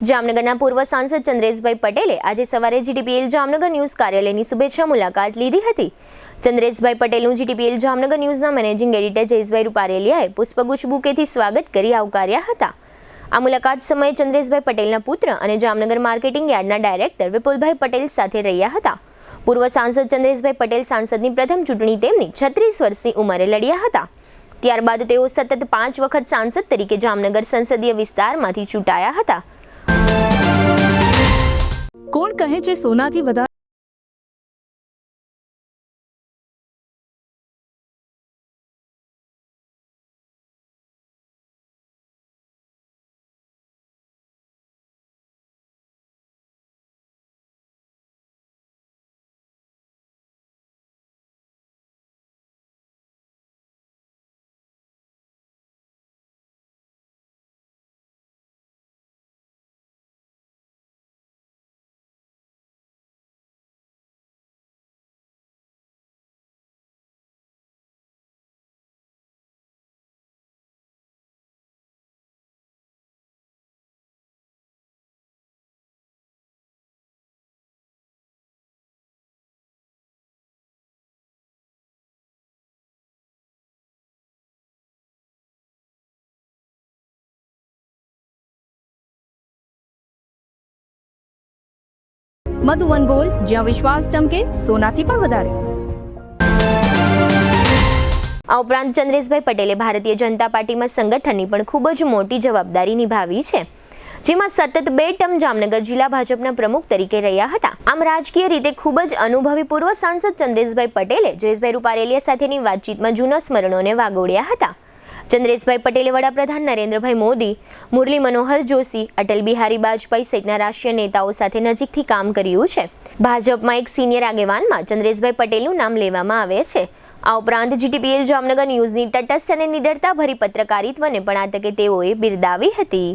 જામનગરના પૂર્વ સાંસદ ચંદ્રેશભાઈ પટેલે આજે સવારે જીટીપીએલ જામનગર ન્યૂઝ કાર્યાલયની શુભેચ્છા મુલાકાત લીધી હતી। ચંદ્રેશભાઈ પટેલનું જીટીપીએલ જામનગર ન્યૂઝના મેનેજિંગ એડિટર જયેશભાઈ રૂપારેલિયાએ પુષ્પગુચ્છ બુકેથી સ્વાગત કરી આવકાર્યા હતા। આ મુલાકાત સમયે ચંદ્રેશભાઈ પટેલના પુત્ર અને જામનગર માર્કેટિંગ યાર્ડના ડાયરેક્ટર વિપુલભાઈ પટેલ સાથે રહ્યા હતા। પૂર્વ સાંસદ ચંદ્રેશભાઈ પટેલ સાંસદની પ્રથમ ચૂંટણી તેમની 36 વર્ષની ઉંમરે લડ્યા હતા। ત્યારબાદ તેઓ સતત 5 વખત સાંસદ તરીકે જામનગર સંસદીય વિસ્તારમાંથી ચૂંટાયા હતા। કોણ કહે છે સોનાથી વધારે મધુવન ગોલ્ડ, જ્યાં વિશ્વાસ ચમકે સોનાથી પણ વધારે। આ ઉપરાંત ચંદ્રેશભાઈ પટેલે ભારતીય જનતા પાર્ટીમાં સંગઠનની પણ ખૂબ જ મોટી જવાબદારી નિભાવી છે, જેમાં સતત 2 ટર્મ જામનગર જિલ્લા ભાજપના પ્રમુખ તરીકે રહ્યા હતા। આમ રાજકીય રીતે ખૂબ જ અનુભવી પૂર્વ સાંસદ ચંદ્રેશભાઈ પટેલે જયેશભાઈ રૂપારેલિયા સાથેની વાતચીતમાં જૂના સ્મરણોને વાગોળ્યા હતા। ચંદ્રેશભાઈ પટેલે વડાપ્રધાન નરેન્દ્રભાઈ મોદી, મુરલી મનોહર જોશી, અટલ બિહારી વાજપેયી સહિતના રાષ્ટ્રીય નેતાઓ સાથે નજીકથી કામ કર્યું છે। ભાજપમાં એક સિનિયર આગેવાનમાં ચંદ્રેશભાઈ પટેલનું નામ લેવામાં આવે છે। આ ઉપરાંત જીટીપીએલ જામનગર ન્યૂઝની તટસ્થ અને નિડરતાભરી પત્રકારિત્વને પણ આ તકે તેઓએ બિરદાવી હતી।